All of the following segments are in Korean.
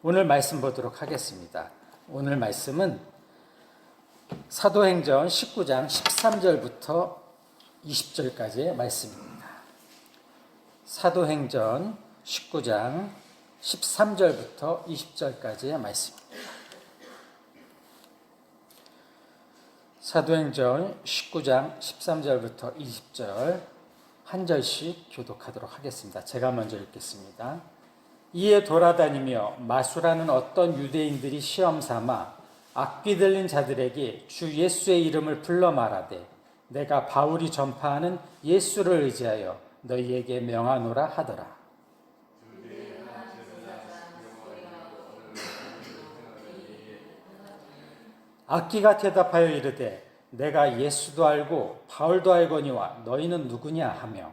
오늘 말씀 보도록 하겠습니다. 오늘 말씀은 사도행전 19장 13절부터 20절까지의 말씀입니다. 사도행전 19장 13절부터 20절까지의 말씀입니다. 사도행전 19장 13절부터 20절 한 절씩 교독하도록 하겠습니다. 제가 먼저 읽겠습니다. 이에 돌아다니며 마수라는 어떤 유대인들이 시험 삼아 악귀 들린 자들에게 주 예수의 이름을 불러 말하되 내가 바울이 전파하는 예수를 의지하여 너희에게 명하노라 하더라. 악귀가 대답하여 이르되 내가 예수도 알고 바울도 알거니와 너희는 누구냐 하며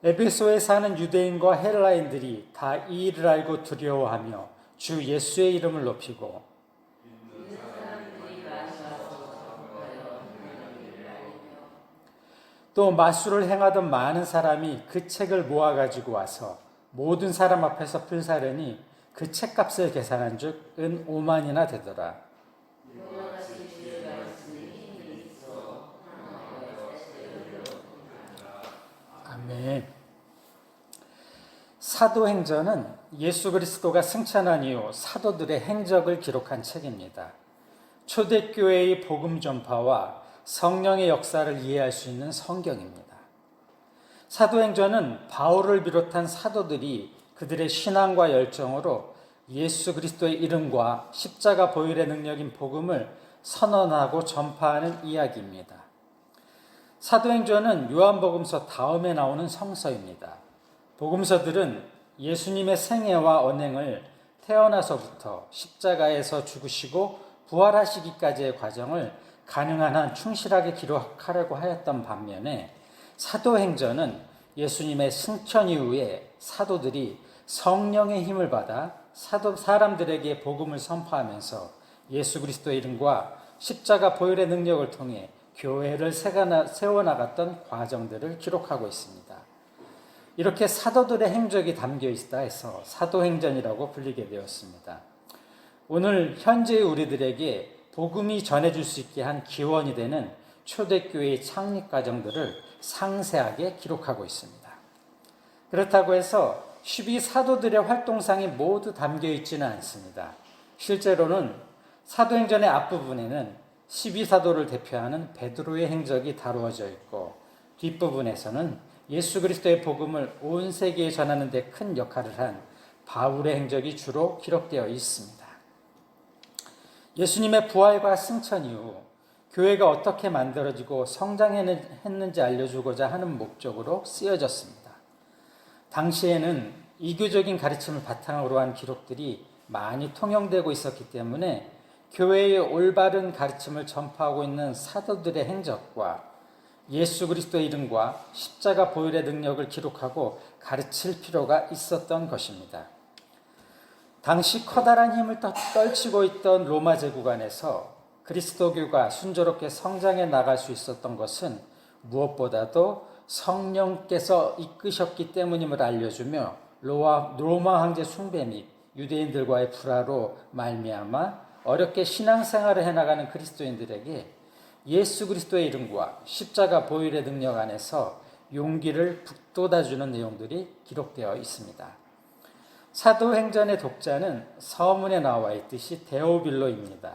에베소에 사는 유대인과 헬라인들이 다 이 일을 알고 두려워하며 주 예수의 이름을 높이고 또 마술을 행하던 많은 사람이 그 책을 모아가지고 와서 모든 사람 앞에서 풀사르니 그 책값을 계산한 즉 은 5만이나 되더라. 아멘. 사도행전은 예수 그리스도가 승천한 이후 사도들의 행적을 기록한 책입니다. 초대교회의 복음 전파와 성령의 역사를 이해할 수 있는 성경입니다. 사도행전은 바울을 비롯한 사도들이 그들의 신앙과 열정으로 예수 그리스도의 이름과 십자가 보혈의 능력인 복음을 선언하고 전파하는 이야기입니다. 사도행전은 요한복음서 다음에 나오는 성서입니다. 복음서들은 예수님의 생애와 언행을 태어나서부터 십자가에서 죽으시고 부활하시기까지의 과정을 가능한 한 충실하게 기록하려고 하였던 반면에 사도행전은 예수님의 승천 이후에 사도들이 성령의 힘을 받아 사람들에게 복음을 선포하면서 예수 그리스도의 이름과 십자가 보혈의 능력을 통해 교회를 세워나갔던 과정들을 기록하고 있습니다. 이렇게 사도들의 행적이 담겨 있다 해서 사도행전이라고 불리게 되었습니다. 오늘 현재의 우리들에게 복음이 전해질 수 있게 한 기원이 되는 초대교회의 창립 과정들을 상세하게 기록하고 있습니다. 그렇다고 해서 12사도들의 활동상이 모두 담겨 있지는 않습니다. 실제로는 사도행전의 앞부분에는 12사도를 대표하는 베드로의 행적이 다루어져 있고 뒷부분에서는 예수 그리스도의 복음을 온 세계에 전하는 데 큰 역할을 한 바울의 행적이 주로 기록되어 있습니다. 예수님의 부활과 승천 이후 교회가 어떻게 만들어지고 성장했는지 알려주고자 하는 목적으로 쓰여졌습니다. 당시에는 이교적인 가르침을 바탕으로 한 기록들이 많이 통용되고 있었기 때문에 교회의 올바른 가르침을 전파하고 있는 사도들의 행적과 예수 그리스도의 이름과 십자가 보혈의 능력을 기록하고 가르칠 필요가 있었던 것입니다. 당시 커다란 힘을 떨치고 있던 로마 제국 안에서 그리스도교가 순조롭게 성장해 나갈 수 있었던 것은 무엇보다도 성령께서 이끄셨기 때문임을 알려주며 로마 황제 숭배 및 유대인들과의 불화로 말미암아 어렵게 신앙생활을 해나가는 그리스도인들에게 예수 그리스도의 이름과 십자가 보혈의 능력 안에서 용기를 북돋아주는 내용들이 기록되어 있습니다. 사도행전의 독자는 서문에 나와 있듯이 데오빌로입니다.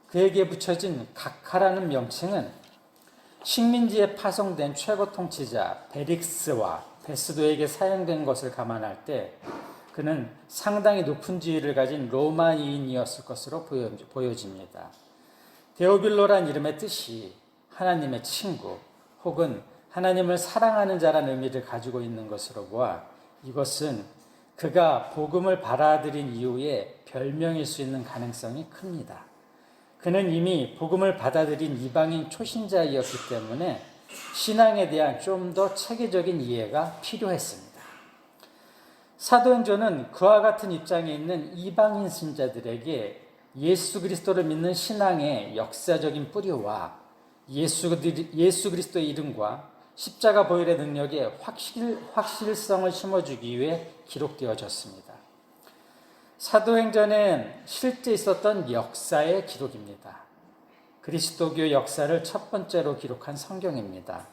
그에게 붙여진 각하라는 명칭은 식민지에 파송된 최고 통치자 베릭스와 베스도에게 사용된 것을 감안할 때 그는 상당히 높은 지위를 가진 로마인이었을 것으로 보여집니다. 데오빌로란 이름의 뜻이 하나님의 친구 혹은 하나님을 사랑하는 자라는 의미를 가지고 있는 것으로 보아 이것은 그가 복음을 받아들인 이후에 별명일 수 있는 가능성이 큽니다. 그는 이미 복음을 받아들인 이방인 초신자이었기 때문에 신앙에 대한 좀 더 체계적인 이해가 필요했습니다. 사도행전은 그와 같은 입장에 있는 이방인 신자들에게 예수 그리스도를 믿는 신앙의 역사적인 뿌리와 예수 그리스도의 이름과 십자가 보혈의 능력에 확실성을 심어주기 위해 기록되어졌습니다. 사도행전은 실제 있었던 역사의 기록입니다. 그리스도교 역사를 첫 번째로 기록한 성경입니다.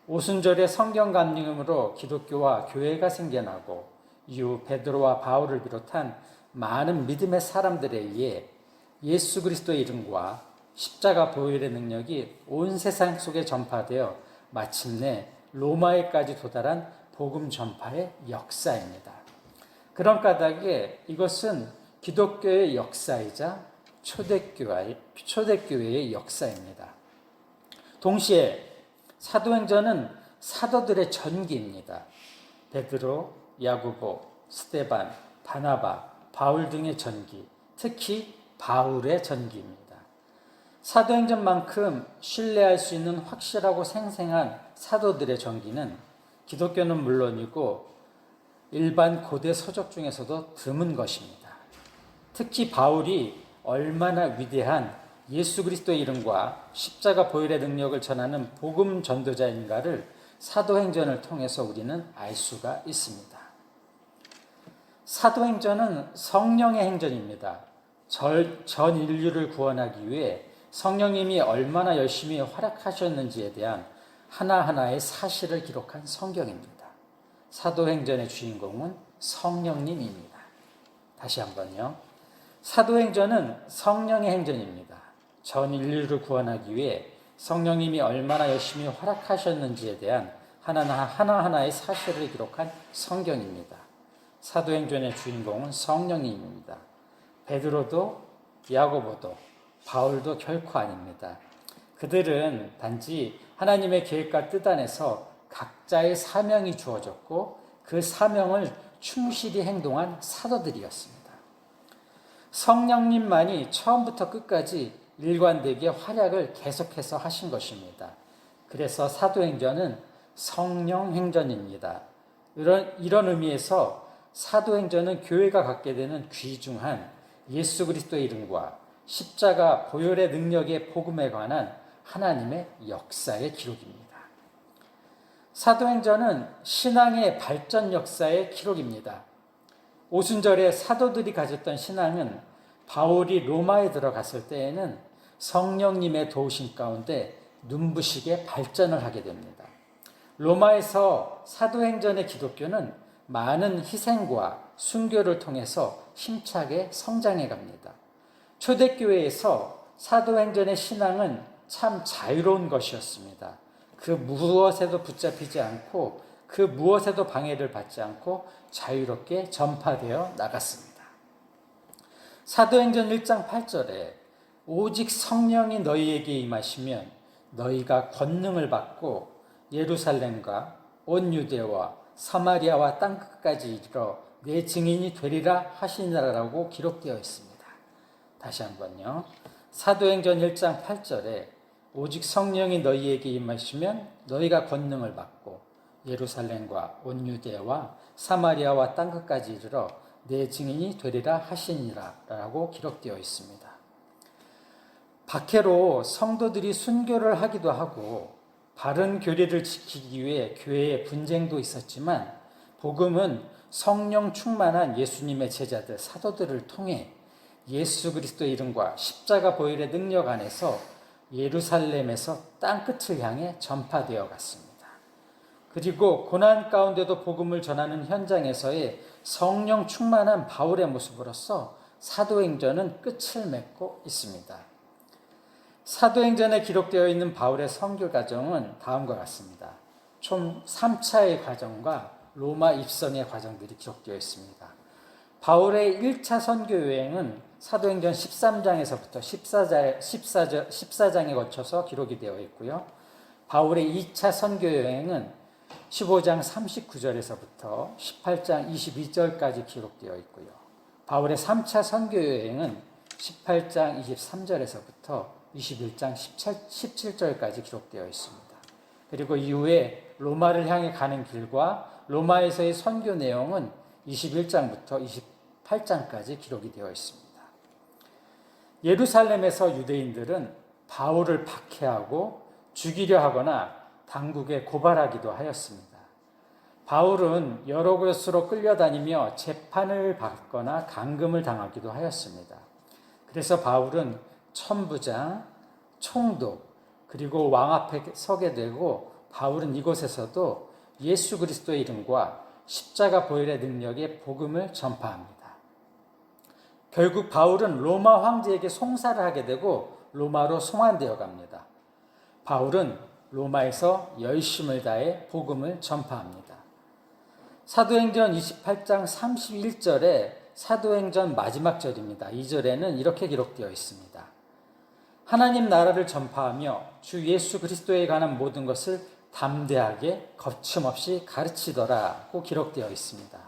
오순절의 성경 감림으로 기독교와 교회가 생겨나고 이후 베드로와 바울을 비롯한 많은 믿음의 사람들에 의해 예수 그리스도의 이름과 십자가 보혈의 능력이 온 세상 속에 전파되어 마침내 로마에까지 도달한 복음 전파의 역사입니다. 그런 까닭에 이것은 기독교의 역사이자 초대교회의 역사입니다. 동시에 사도행전은 사도들의 전기입니다. 베드로, 야고보, 스데반, 바나바, 바울 등의 전기, 특히 바울의 전기입니다. 사도행전만큼 신뢰할 수 있는 확실하고 생생한 사도들의 전기는 기독교는 물론이고 일반 고대 서적 중에서도 드문 것입니다. 특히 바울이 얼마나 위대한 예수 그리스도의 이름과 십자가 보혈의 능력을 전하는 복음 전도자인가를 사도행전을 통해서 우리는 알 수가 있습니다. 사도행전은 성령의 행전입니다. 전 인류를 구원하기 위해 성령님이 얼마나 열심히 활약하셨는지에 대한 하나하나의 사실을 기록한 성경입니다. 사도행전의 주인공은 성령님입니다. 다시 한번요. 사도행전은 성령의 행전입니다. 전 인류를 구원하기 위해 성령님이 얼마나 열심히 활약하셨는지에 대한 하나하나의 사실을 기록한 성경입니다. 사도행전의 주인공은 성령님입니다. 베드로도 야고보도 바울도 결코 아닙니다. 그들은 단지 하나님의 계획과 뜻 안에서 각자의 사명이 주어졌고 그 사명을 충실히 행동한 사도들이었습니다. 성령님만이 처음부터 끝까지 일관되게 활약을 계속해서 하신 것입니다. 그래서 사도행전은 성령행전입니다. 이런 의미에서 사도행전은 교회가 갖게 되는 귀중한 예수 그리스도의 이름과 십자가 보혈의 능력의 복음에 관한 하나님의 역사의 기록입니다. 사도행전은 신앙의 발전 역사의 기록입니다. 오순절에 사도들이 가졌던 신앙은 바울이 로마에 들어갔을 때에는 성령님의 도우심 가운데 눈부시게 발전을 하게 됩니다. 로마에서 사도행전의 기독교는 많은 희생과 순교를 통해서 힘차게 성장해 갑니다. 초대교회에서 사도행전의 신앙은 참 자유로운 것이었습니다. 그 무엇에도 붙잡히지 않고 그 무엇에도 방해를 받지 않고 자유롭게 전파되어 나갔습니다. 사도행전 1장 8절에 오직 성령이 너희에게 임하시면 너희가 권능을 받고 예루살렘과 온 유대와 사마리아와 땅끝까지 이르러 내 증인이 되리라 하시니라라고 기록되어 있습니다. 다시 한번요. 사도행전 1장 8절에 오직 성령이 너희에게 임하시면 너희가 권능을 받고 예루살렘과 온 유대와 사마리아와 땅끝까지 이르러 내 증인이 되리라 하시니라 라고 기록되어 있습니다. 박해로 성도들이 순교를 하기도 하고 바른 교리를 지키기 위해 교회에 분쟁도 있었지만 복음은 성령 충만한 예수님의 제자들 사도들을 통해 예수 그리스도의 이름과 십자가 보혈의 능력 안에서 예루살렘에서 땅끝을 향해 전파되어 갔습니다. 그리고 고난 가운데도 복음을 전하는 현장에서의 성령 충만한 바울의 모습으로서 사도행전은 끝을 맺고 있습니다. 사도행전에 기록되어 있는 바울의 선교 과정은 다음과 같습니다. 총 3차의 과정과 로마 입성의 과정들이 기록되어 있습니다. 바울의 1차 선교 여행은 사도행전 13장에서부터 14장에 거쳐서 기록이 되어 있고요. 바울의 2차 선교 여행은 15장 39절에서부터 18장 22절까지 기록되어 있고요. 바울의 3차 선교 여행은 18장 23절에서부터 21장 17절까지 기록되어 있습니다. 그리고 이후에 로마를 향해 가는 길과 로마에서의 선교 내용은 21장부터 28장까지 기록이 되어 있습니다. 예루살렘에서 유대인들은 바울을 박해하고 죽이려 하거나 당국에 고발하기도 하였습니다. 바울은 여러 곳으로 끌려다니며 재판을 받거나 감금을 당하기도 하였습니다. 그래서 바울은 천부장, 총독, 그리고 왕 앞에 서게 되고 바울은 이곳에서도 예수 그리스도의 이름과 십자가 보혈의 능력의 복음을 전파합니다. 결국 바울은 로마 황제에게 송사를 하게 되고 로마로 송환되어 갑니다. 바울은 로마에서 열심을 다해 복음을 전파합니다. 사도행전 28장 31절에 사도행전 마지막 절입니다. 2절에는 이렇게 기록되어 있습니다. 하나님 나라를 전파하며 주 예수 그리스도에 관한 모든 것을 담대하게 거침없이 가르치더라고 기록되어 있습니다.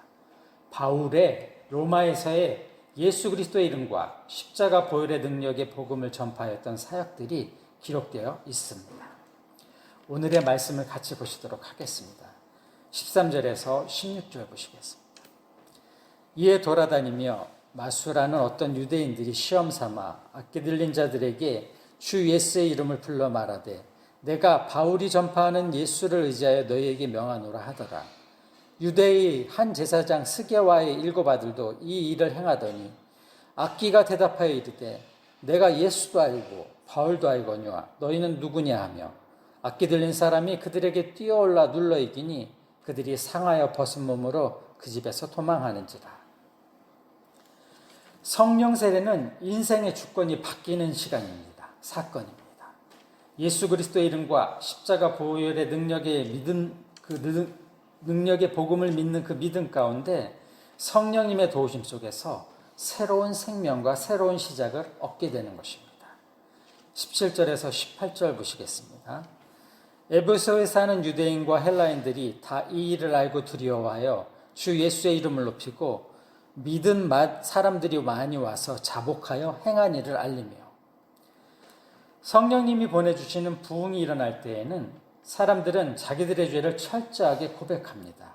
바울의 로마에서의 예수 그리스도의 이름과 십자가 보혈의 능력의 복음을 전파하였던 사역들이 기록되어 있습니다. 오늘의 말씀을 같이 보시도록 하겠습니다. 13절에서 16절 보시겠습니다. 이에 돌아다니며 마수라는 어떤 유대인들이 시험 삼아 악기 들린 자들에게 주 예수의 이름을 불러 말하되 내가 바울이 전파하는 예수를 의지하여 너희에게 명하노라 하더라. 유대의 한 제사장 스게와의 7 아들도 이 일을 행하더니 악기가 대답하여 이르되 내가 예수도 알고 바울도 알거니와 너희는 누구냐 하며 악기 들린 사람이 그들에게 뛰어올라 눌러 이기니 그들이 상하여 벗은 몸으로 그 집에서 도망하는지라. 성령 세례는 인생의 주권이 바뀌는 시간입니다. 사건입니다. 예수 그리스도의 이름과 십자가 보혈의 능력의 복음을 믿는 그 믿음 가운데 성령님의 도우심 속에서 새로운 생명과 새로운 시작을 얻게 되는 것입니다. 17절에서 18절 보시겠습니다. 에베소에 사는 유대인과 헬라인들이 다 이 일을 알고 두려워하여 주 예수의 이름을 높이고 믿은 사람들이 많이 와서 자복하여 행한 일을 알리며 성령님이 보내주시는 부흥이 일어날 때에는 사람들은 자기들의 죄를 철저하게 고백합니다.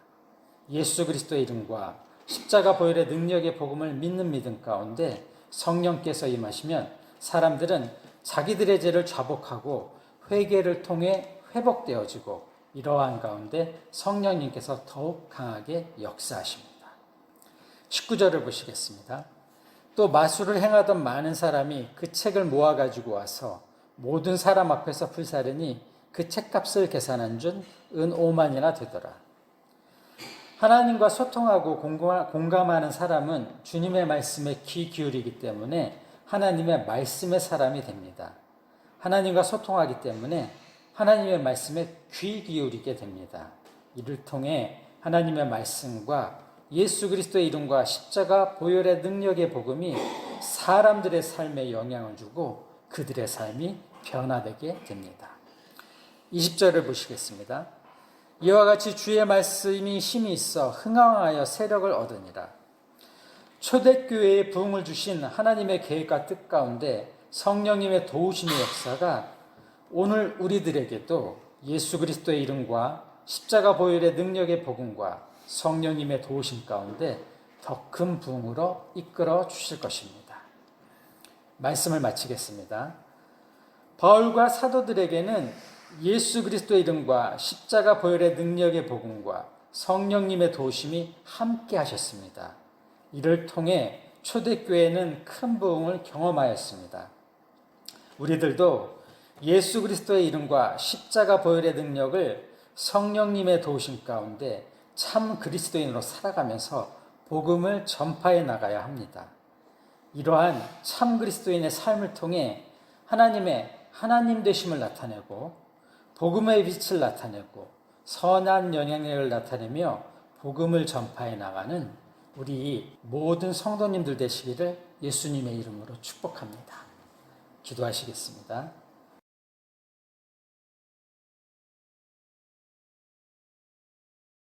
예수 그리스도의 이름과 십자가 보혈의 능력의 복음을 믿는 믿음 가운데 성령께서 임하시면 사람들은 자기들의 죄를 자복하고 회개를 통해 회복되어지고 이러한 가운데 성령님께서 더욱 강하게 역사하십니다. 19절을 보시겠습니다. 또 마술을 행하던 많은 사람이 그 책을 모아가지고 와서 모든 사람 앞에서 불사르니 그 책값을 계산한 준 은 5만이나 되더라. 하나님과 소통하고 공감하는 사람은 주님의 말씀에 귀 기울이기 때문에 하나님의 말씀의 사람이 됩니다. 하나님과 소통하기 때문에 하나님의 말씀에 귀 기울이게 됩니다. 이를 통해 하나님의 말씀과 예수 그리스도의 이름과 십자가 보혈의 능력의 복음이 사람들의 삶에 영향을 주고 그들의 삶이 변화되게 됩니다. 20절을 보시겠습니다. 이와 같이 주의 말씀이 힘이 있어 흥왕하여 세력을 얻으니라. 초대교회에 부흥을 주신 하나님의 계획과 뜻 가운데 성령님의 도우심의 역사가 오늘 우리들에게도 예수 그리스도의 이름과 십자가 보혈의 능력의 복음과 성령님의 도우심 가운데 더 큰 부흥으로 이끌어 주실 것입니다. 말씀을 마치겠습니다. 바울과 사도들에게는 예수 그리스도의 이름과 십자가 보혈의 능력의 복음과 성령님의 도우심이 함께 하셨습니다. 이를 통해 초대교회는 큰 부흥을 경험하였습니다. 우리들도 예수 그리스도의 이름과 십자가 보혈의 능력을 성령님의 도우심 가운데 참 그리스도인으로 살아가면서 복음을 전파해 나가야 합니다. 이러한 참 그리스도인의 삶을 통해 하나님 되심을 나타내고 복음의 빛을 나타내고 선한 영향력을 나타내며 복음을 전파해 나가는 우리 모든 성도님들 되시기를 예수님의 이름으로 축복합니다. 기도하시겠습니다.